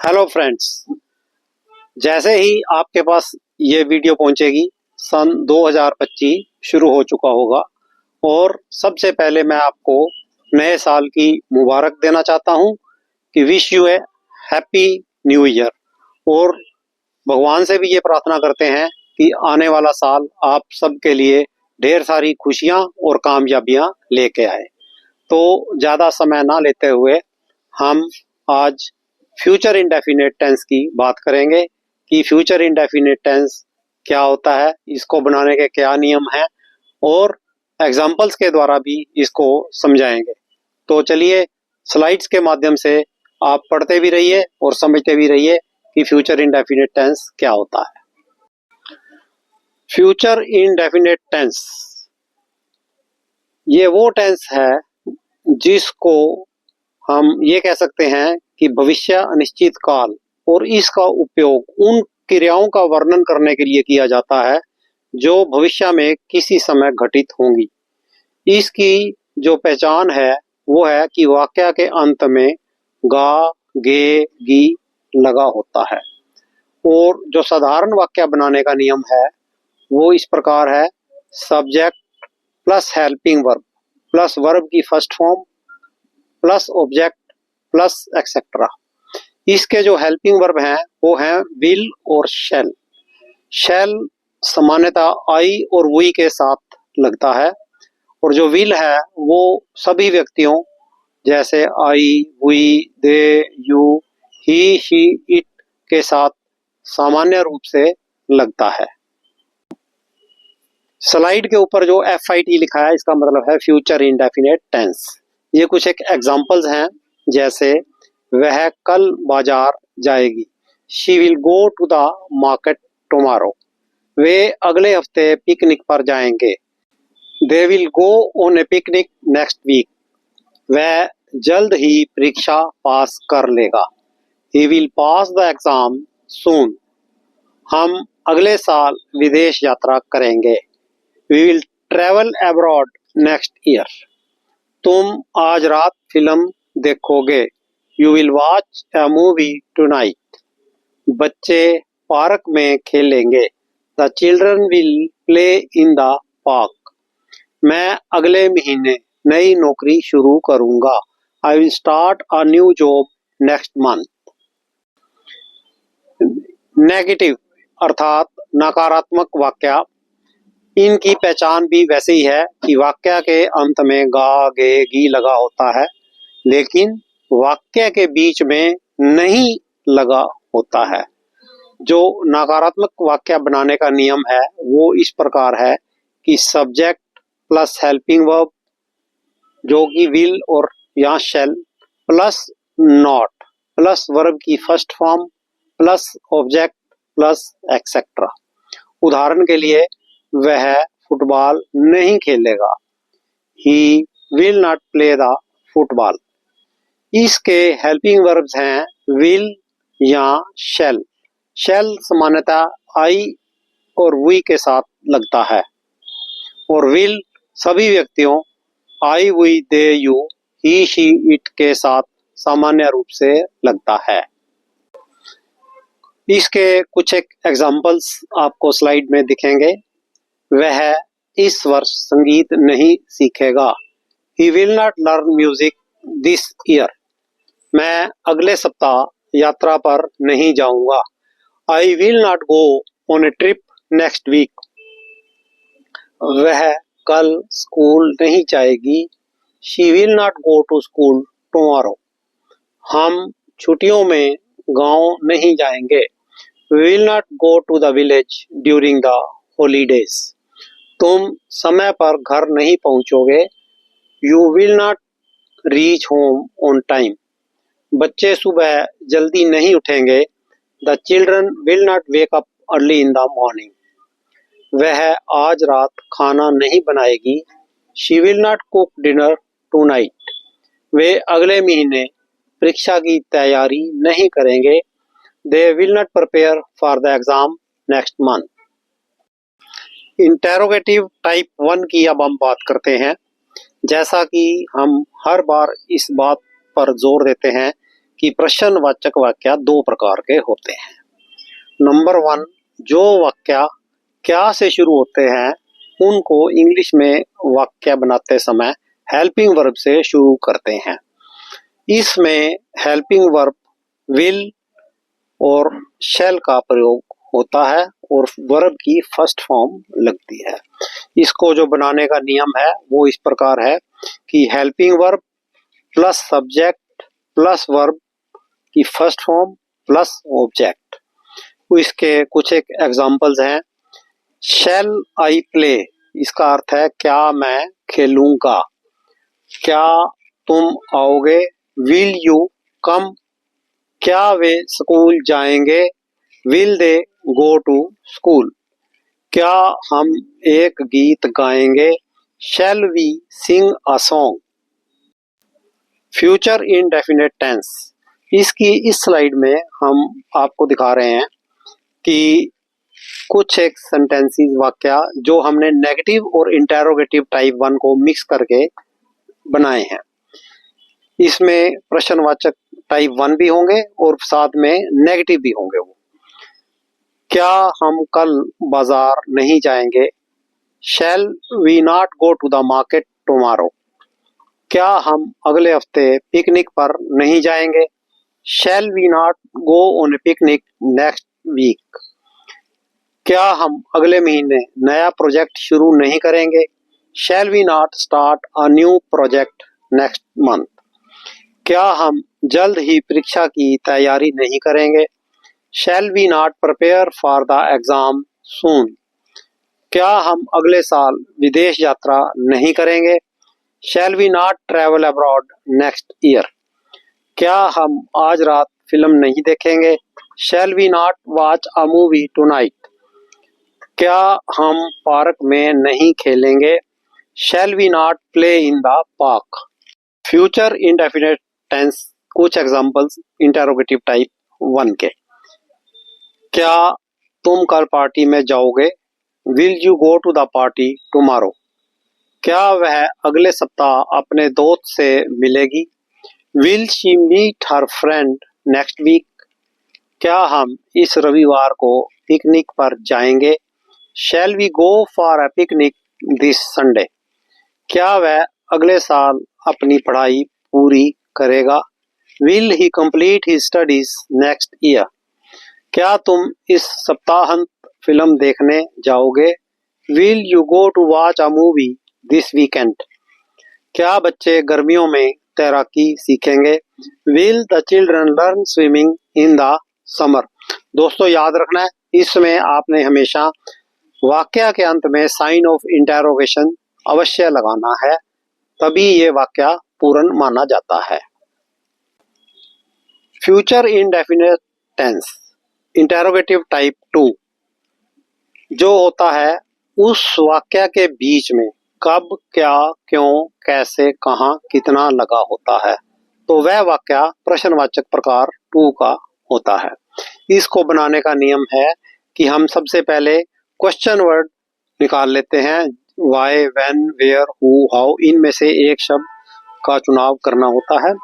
Hello friends, जैसे ही आपके पास ये वीडियो पहुंचेगी सन 2025 शुरू हो चुका होगा और सबसे पहले मैं आपको नए साल की मुबारक देना चाहता हूं कि wish U A happy new year. और भगवान से भी ये प्रार्थना करते हैं कि आने वाला साल आप सबके लिए ढेर सारी खुशियां और कामयाबियां लेके आए। तो ज़्यादा समय ना लेते हुए हम आज फ्यूचर इंडेफिनिट टेंस की बात करेंगे कि फ्यूचर इंडेफिनिट टेंस क्या होता है, इसको बनाने के क्या नियम हैं और एग्जाम्पल्स के द्वारा भी इसको समझाएंगे। तो चलिए स्लाइड्स के माध्यम से आप पढ़ते भी रहिए और समझते भी रहिए कि फ्यूचर इंडेफिनिट टेंस क्या होता है। फ्यूचर इंडेफिनिट टेंस ये वो टेंस है जिसको हम ये कह सकते हैं कि भविष्य अनिश्चित काल, और इसका उपयोग उन क्रियाओं का वर्णन करने के लिए किया जाता है जो भविष्य में किसी समय घटित होंगी। इसकी जो पहचान है वो है कि वाक्य के अंत में गा, गे, गी लगा होता है। और जो साधारण वाक्य बनाने का नियम है वो इस प्रकार है: subject plus helping verb plus verb की first form plus object plus etcetera. इसके जो हेल्पिंग वर्ब हैं वो हैं विल और शैल। शैल सामान्यतः आई और वी के साथ लगता है, और जो विल है वो सभी व्यक्तियों जैसे I, we, they, you, he, she, it के साथ सामान्य रूप से लगता है। स्लाइड के ऊपर जो FIT लिखा है इसका मतलब है फ्यूचर इंडेफिनिट टेंस। ये कुछ एक एग्जांपल्स हैं, जैसे वह कल बाजार जाएगी, she will go to the market tomorrow. वे अगले हफ्ते पिकनिक पर जाएंगे, they will go on a picnic next week. वह जल्द ही परीक्षा पास कर लेगा, he will pass the exam soon. हम अगले साल विदेश यात्रा करेंगे, we will travel abroad next year. तुम आज रात फिल्म देखोगे, you will watch a movie tonight. बच्चे पार्क में खेलेंगे, the children will play in the park. मैं अगले महीने नई नौकरी शुरू करूंगा, I will start a new job next month. Negative अर्थात नकारात्मक वाक्य, इनकी पहचान भी वैसे ही है कि वाक्य के अंत में गा, गे, गी लगा होता है, लेकिन वाक्य के बीच में नहीं लगा होता है। जो नकारात्मक वाक्य बनाने का नियम है वो इस प्रकार है कि सब्जेक्ट प्लस हेल्पिंग वर्ब जो कि विल और या shall plus not plus verb की first form plus object plus etcetera. उदाहरण के लिए, वह फुटबॉल नहीं खेलेगा, he will not play the football. इसके हेल्पिंग वर्ब्स हैं विल या शैल। शैल सामान्यतः आई और वी के साथ लगता है, और विल सभी व्यक्तियों I, we, they, you, he, she, it के साथ सामान्य रूप से लगता है। इसके कुछ एक एग्जाम्पल्स आपको स्लाइड में दिखेंगे। वह इस वर्ष संगीत नहीं सीखेगा, he will not learn music this year. मैं अगले सप्ताह यात्रा पर नहीं जाऊंगा, I will not go on a trip next week. वह कल स्कूल नहीं जाएगी, she will not go to school tomorrow. हम छुट्टियों में गांव नहीं जाएंगे, we will not go to the village during the holidays. तुम समय पर घर नहीं पहुंचोगे, you will not reach home on time. बच्चे सुबह जल्दी नहीं उठेंगे, the children will not wake up early in the morning. वह आज रात खाना नहीं बनाएगी, she will not cook dinner tonight. वे अगले महीने परीक्षा की तैयारी नहीं करेंगे, they will not prepare for the exam next month. Interrogative type 1 की अब हम बात करते हैं। जैसा कि हम हर बार इस बात पर जोर देते हैं कि प्रश्नवाचक वाक्य दो प्रकार के होते हैं। नंबर 1, जो वाक्य क्या से शुरू होते हैं उनको इंग्लिश में वाक्य बनाते समय हेल्पिंग वर्ब से शुरू करते हैं। इसमें हेल्पिंग वर्ब विल और शैल का प्रयोग होता है और वर्ब की फर्स्ट फॉर्म लगती है। इसको जो बनाने का नियम है वो इस प्रकार है कि helping verb plus subject plus verb की फर्स्ट फॉर्म प्लस ऑब्जेक्ट। इसके कुछ एक एग्जांपल्स हैं। शैल आई प्ले, इसका अर्थ है क्या मैं खेलूंगा। क्या तुम आओगे, विल यू कम। क्या वे स्कूल जाएंगे, will they go to school. क्या हम एक गीत गाएंगे, shall we sing a song. Future indefinite tense, इसकी इस स्लाइड में हम आपको दिखा रहे हैं कि कुछ एक सेंटेंसेस वाक्य जो हमने नेगेटिव और इंटेरोगेटिव टाइप 1 को मिक्स करके बनाए हैं। इसमें प्रश्नवाचक टाइप 1 भी होंगे और साथ में नेगेटिव भी होंगे। वो क्या हम कल बाजार नहीं जाएंगे, shall we not go to the market tomorrow. क्या हम अगले हफ्ते पिकनिक पर नहीं जाएंगे, shall we not go on a picnic next week. क्या हम अगले महीने नया प्रोजेक्ट शुरू नहीं करेंगे, shall we not start a new project next month. क्या हम जल्द ही परीक्षा की तैयारी नहीं करेंगे, shall we not prepare for the exam soon. क्या हम अगले साल विदेश यात्रा नहीं करेंगे, shall we not travel abroad next year. क्या हम आज रात फिल्म नहीं देखेंगे, shall we not watch a movie tonight. क्या हम पार्क में नहीं खेलेंगे, shall we not play in the park. Future indefinite tense कुछ एग्जांपल्स इंटेरोगेटिव टाइप 1 के। क्या तुम कल पार्टी में जाओगे, will you go to the party tomorrow. क्या वह अगले सप्ताह अपने दोस्त से मिलेगी, will she meet her friend next week. क्या हम इस रविवार को पिकनिक पर जाएंगे, shall we go for a picnic this Sunday. क्या वह अगले साल अपनी पढ़ाई पूरी करेगा, will he complete his studies next year. क्या तुम इस सप्ताहांत फिल्म देखने जाओगे, will you go to watch a movie this weekend. क्या बच्चे गर्मियों में तैराकी सीखेंगे, will the children learn swimming in the summer. दोस्तों याद रखना है, इसमें आपने हमेशा वाक्य के अंत में साइन ऑफ इंटेरोगेशन अवश्य लगाना है, तभी ये वाक्य पूर्ण माना जाता है। Future indefinite tense interrogative type 2 जो होता है उस वाक्य के बीच में कब, क्या, क्यों, कैसे, कहां, कितना लगा होता है, तो वह वाक्य प्रश्नवाचक प्रकार 2 का होता है। इसको बनाने का नियम है कि हम सबसे पहले क्वेश्चन वर्ड निकाल लेते हैं। Why, when, where, who, how, इनमें से एक शब्द का चुनाव करना होता है।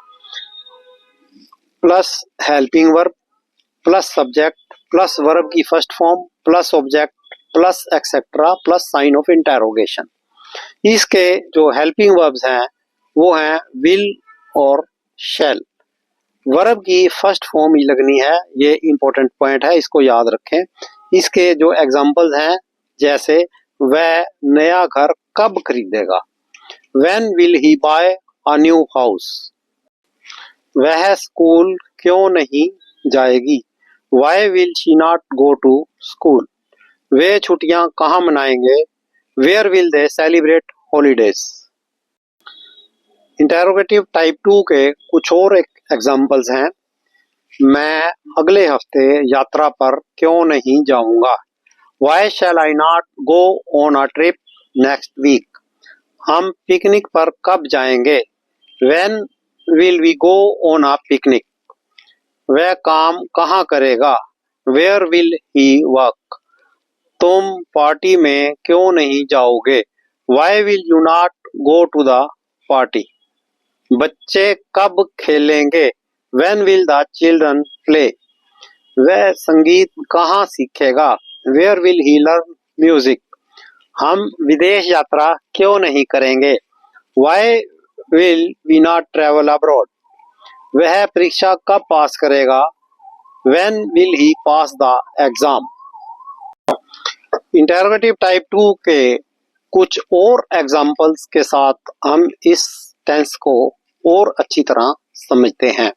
Plus helping verb plus subject plus verb की first form plus object plus etcetera plus sign of interrogation. इसके जो हेल्पिंग वर्ब्स हैं वो हैं विल और शैल। वर्ब की फर्स्ट फॉर्म ही लगनी है, ये इंपॉर्टेंट पॉइंट है, इसको याद रखें। इसके जो एग्जांपल्स हैं जैसे वह नया घर कब खरीदेगा, when will he buy a new house. वह स्कूल क्यों नहीं जाएगी, why will she not go to school. वे छुट्टियां कहाँ मनाएंगे, where will they celebrate holidays. Interrogative type 2 के कुछ और एग्जांपल्स हैं। मैं अगले हफ्ते यात्रा पर क्यों नहीं जाऊंगा, why shall I not go on a trip next week. हम पिकनिक पर कब जाएंगे, when will we go on a picnic. वह काम कहाँ करेगा, वेयर विल ही वर्क। तुम पार्टी में क्यों नहीं जाओगे, why will you not go to the party. बच्चे कब खेलेंगे, When will the children play? वह संगीत कहाँ सीखेगा? Where will he learn music? हम विदेश यात्रा क्यों नहीं करेंगे? Why will we not travel abroad? वह परीक्षा कब पास करेगा? When will he pass the exam? Interrogative type 2 के कुछ और एग्जाम्पल्स के साथ हम इस टेंस को और अच्छी तरह समझते हैं।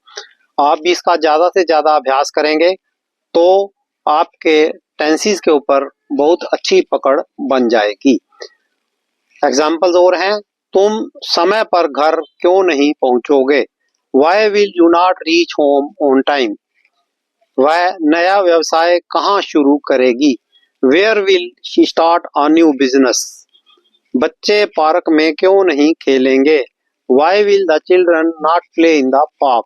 आप भी इसका ज़्यादा से ज़्यादा अभ्यास करेंगे तो आपके टेंसेस के ऊपर बहुत अच्छी पकड़ बन जाएगी। एग्जाम्पल्स और हैं, तुम समय पर घर क्यों नहीं पहुंचोगे? Why will you not reach home on time? वह नया व्यवसाय कहाँ शुरू करेगी? Where will she start a new business? बच्चे पार्क में क्यों नहीं खेलेंगे? Why will the children not play in the park?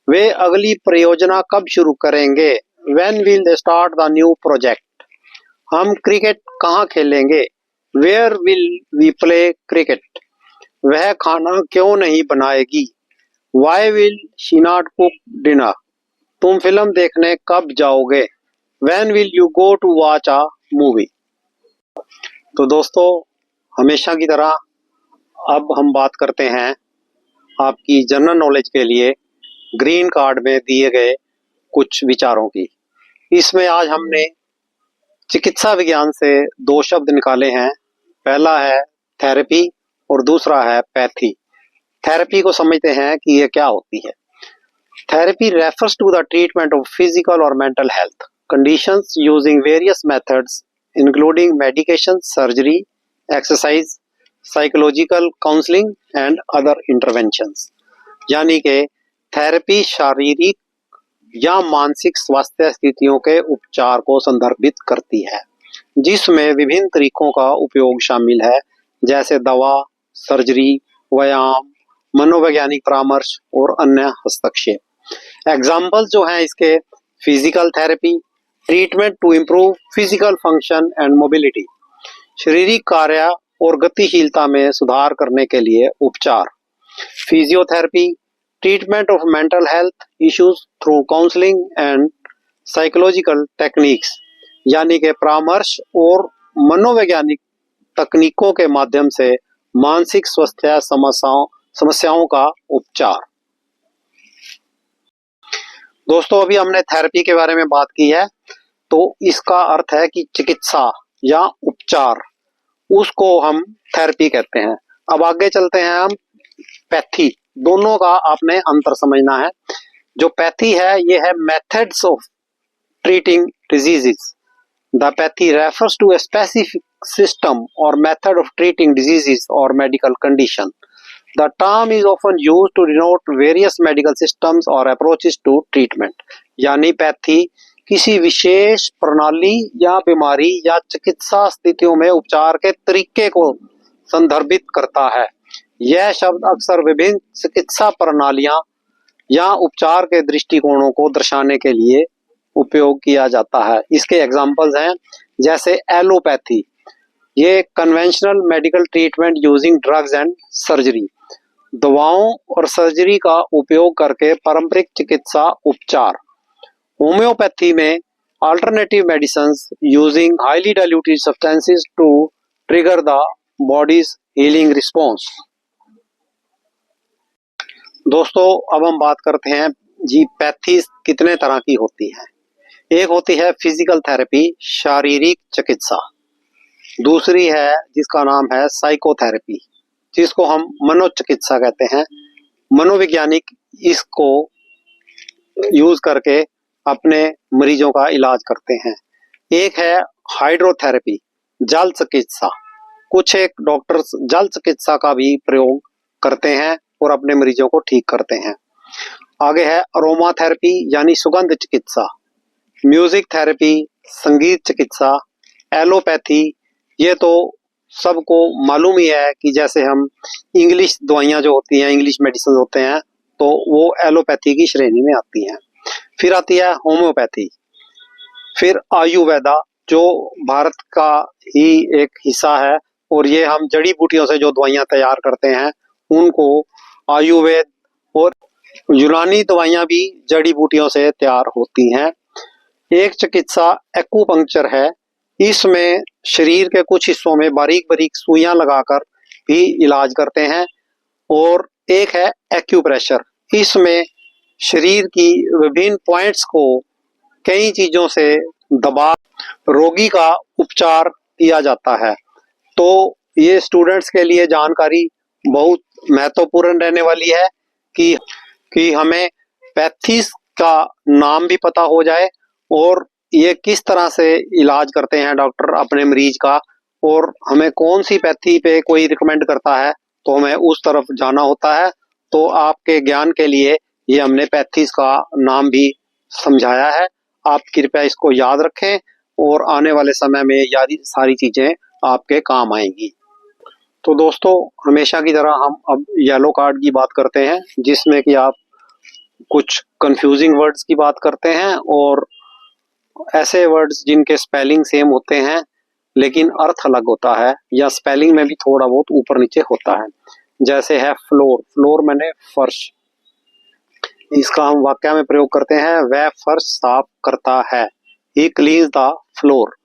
वे अगली परियोजना कब शुरू करेंगे? When will they start the new project? हम क्रिकेट कहाँ खेलेंगे? Where will we play cricket? वह खाना क्यों नहीं बनाएगी? Why will she not cook dinner? तुम फिल्म देखने कब जाओगे? When will you go to watch a movie? तो दोस्तों, हमेशा की तरह अब हम बात करते हैं आपकी जनरल नॉलेज के लिए ग्रीन कार्ड में दिए गए कुछ विचारों की। इसमें आज हमने चिकित्सा विज्ञान से दो शब्द निकाले हैं। पहला है थेरेपी और दूसरा है पैथी। थेरेपी को समझते हैं कि ये क्या होती है। Therapy refers to the treatment of physical और mental health conditions using various methods including medication, surgery, exercise, psychological counselling and other interventions. यानी कि थेरेपी शारीरिक या मानसिक स्वास्थ्य स्थितियों के उपचार को संदर्भित करती है, जिसमें विभिन्न तरीकों का उपयोग शामिल है, जैसे दवा, सर्जरी, व्यायाम, मनोवैज्ञानिक परामर्श और अन्य हस्तक्षेप। एग्जाम्पल जो हैं इसके, physical therapy, treatment to improve physical function and mobility, शारीरिक कार्य और गतिशीलता में सुधार करने के लिए उपचार। Physiotherapy, treatment of mental health issues through counselling and psychological techniques, यानी कि परामर्श और मनोवैज्ञानिक तकनीकों के माध्यम से मानसिक स्वास्थ्य समस्याओं का उपचार। दोस्तों, अभी हमने थेरेपी के बारे में बात की है, तो इसका अर्थ है कि चिकित्सा या उपचार, उसको हम थेरेपी कहते हैं। अब आगे चलते हैं हम पैथी। दोनों का आपने अंतर समझना है। जो पैथी है ये है methods of treating diseases. The pathy refers to a specific system or method of treating diseases or medical condition. The term is often used to denote various medical systems or approaches to treatment. यानी pathy किसी विशेष प्रणाली या बीमारी या चिकित्सा स्थितियों में उपचार के तरीके को संदर्भित करता है। यह शब्द अक्सर विभिन्न चिकित्सा प्रणालियां या उपचार के दृष्टिकोणों को दर्शाने के लिए उपयोग किया जाता है। इसके एग्जाम्पल्स हैं, जैसे एलोपैथी, ये conventional medical treatment using drugs and surgery, दवाओं और सर्जरी का उपयोग करके पारंपरिक चिकित्सा उपचार। होम्योपैथी में alternative medicines using highly diluted substances to trigger the body's healing response. दोस्तों, अब हम बात करते हैं जी पैथी कितने तरह की होती है। एक होती है फिजिकल थेरेपी, शारीरिक चिकित्सा। दूसरी है जिसका नाम है साइकोथेरेपी, जिसको हम मनोचिकित्सा कहते हैं। मनोवैज्ञानिक इसको यूज करके अपने मरीजों का इलाज करते हैं। एक है हाइड्रोथेरेपी, जल चिकित्सा। कुछ एक डॉक्टर्स जल चिकित्सा का भी प्रयोग करते हैं और अपने मरीजों को ठीक करते हैं। आगे है अरोमा थेरेपी यानी सुगंध चिकित्सा, म्यूजिक थेरेपी, संगीत चिकित्सा, एलोपैथी। ये तो सबको मालूम ही है कि जैसे हम इंग्लिश दवाइयाँ जो होती हैं, इंग्लिश मेडिसिन होते हैं, तो वो एलोपैथी की श्रेणी में आती हैं। फिर आती है होम्योपैथी, फिर आयुर्वेदा जो भारत का ही एक हिस्सा है, और ये हम जड़ी बूटियों से जो दवाइयाँ तैयार करते हैं उनको आयुर्वेद और यूनानी दवाइयां भी जड़ी बूटियों से तैयार होती हैं। एक चिकित्सा एक्यूपंक्चर है। इसमें शरीर के कुछ हिस्सों में बारीक बारीक सुइयां लगाकर भी इलाज करते हैं। और एक है एक्यूप्रेशर। इसमें शरीर की विभिन्न पॉइंट्स को कई चीजों से दबा रोगी का उपचार किया जाता है। तो ये स्टूडेंट्स के लिए जानकारी बहुत महत्वपूर्ण रहने वाली है कि हमें पैथीज का नाम भी पता हो जाए और ये किस तरह से इलाज करते हैं डॉक्टर अपने मरीज का, और हमें कौन सी पैथी पे कोई रिकमेंड करता है तो हमें उस तरफ जाना होता है। तो आपके ज्ञान के लिए ये हमने पैथीज का नाम भी समझाया है। आप कृपया इसको याद रखें और आने वाले समय में यारी सारी चीजें आपके काम आएंगी। तो दोस्तों, हमेशा की तरह हम अब येलो कार्ड की बात करते हैं, जिसमें कि आप कुछ कंफ्यूजिंग वर्ड्स की बात करते हैं और ऐसे वर्ड्स जिनके स्पेलिंग सेम होते हैं लेकिन अर्थ अलग होता है या स्पेलिंग में भी थोड़ा बहुत ऊपर नीचे होता है। जैसे है फ्लोर। फ्लोर मैंने फर्श। इसका हम वाक्य में प्रयोग करते हैं, वह फर्श साफ करता है। ही क्लीन्स द फ्लोर।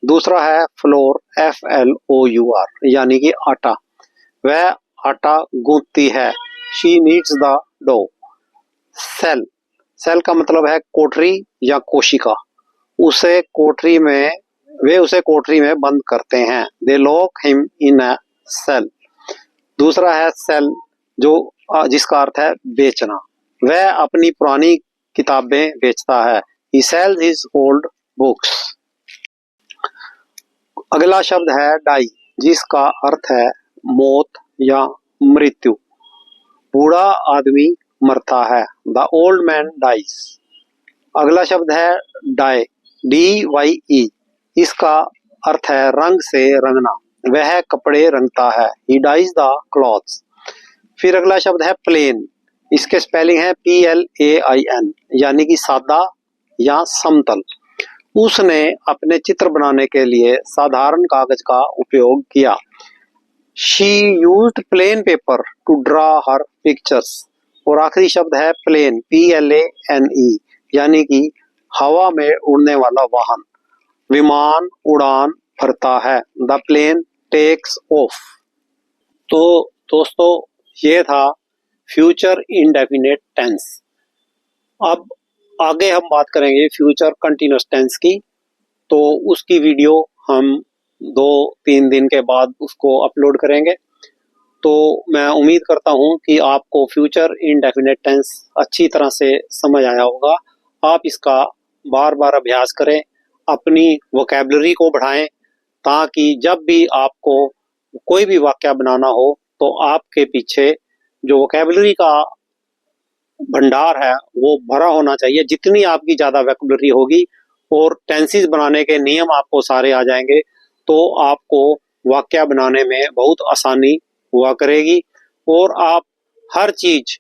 दूसरा है फ्लोर, FLOUR, यानी कि आटा। वह आटा गूंथती है। She kneads the dough. Sell. Sell का मतलब है कोठरी या कोशिका। वे उसे कोठरी में बंद करते हैं। They lock him in a cell. दूसरा है सेल, जिसका अर्थ है बेचना। वह अपनी पुरानी किताबें बेचता है। He sells his old books. अगला शब्द है डाई, जिसका अर्थ है मौत या मृत्यु। बूढ़ा आदमी मरता है। The old man dies. अगला शब्द है डाई, DYE। इसका अर्थ है रंग से रंगना। वह कपड़े रंगता है। He dyes the clothes. फिर अगला शब्द है प्लेन। इसके स्पेलिंग है PLAIN, यानी कि सादा या समतल। उसने अपने चित्र बनाने के लिए साधारण कागज का उपयोग किया। She used plain paper to draw her pictures. और आखिरी शब्द है प्लेन, PLANE, यानी कि हवा में उड़ने वाला वाहन। विमान उड़ान भरता है। The plane takes off. तो दोस्तों, ये था फ्यूचर इंडेफिनिट टेंस। अब आगे हम बात करेंगे फ्यूचर कंटिन्यूअस टेंस की। तो उसकी वीडियो हम 2-3 दिन के बाद उसको अपलोड करेंगे। तो मैं उम्मीद करता हूं कि आपको फ्यूचर इंडेफिनिट टेंस अच्छी तरह से समझ आया होगा। आप इसका बार बार अभ्यास करें, अपनी वोकैबुलरी को बढ़ाएं, ताकि जब भी आपको कोई भी वाक्य बनाना हो तो आपके पीछे जो वोकैबुलरी का भंडार है वो भरा होना चाहिए। जितनी आपकी ज्यादा वोकैबुलरी होगी और टेंसेस बनाने के नियम आपको सारे आ जाएंगे, तो आपको वाक्य बनाने में बहुत आसानी हुआ करेगी। और आप हर चीज,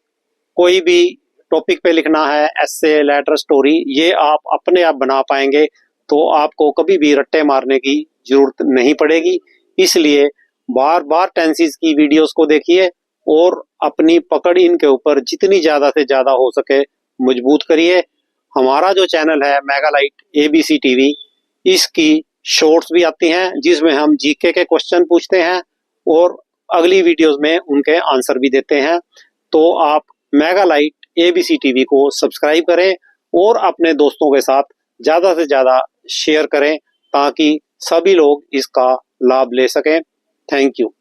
कोई भी टॉपिक पे लिखना है, एस्से, लेटर, स्टोरी, ये आप अपने आप बना पाएंगे। तो आपको कभी भी रट्टे मारने की जरूरत नहीं पड़ेगी। इसलिए बार बार टेंसेस की वीडियोस को देखिए और अपनी पकड़ इनके ऊपर जितनी ज्यादा से ज्यादा हो सके मजबूत करिए। हमारा जो चैनल है मेगालाइट ABC TV, इसकी शॉर्ट्स भी आती हैं जिसमें हम जीके के क्वेश्चन पूछते हैं और अगली वीडियोस में उनके आंसर भी देते हैं। तो आप मेगालाइट ABC TV को सब्सक्राइब करें और अपने दोस्तों के साथ ज्यादा से ज्यादा शेयर करें, ताकि सभी लोग इसका लाभ ले सकें। Thank you.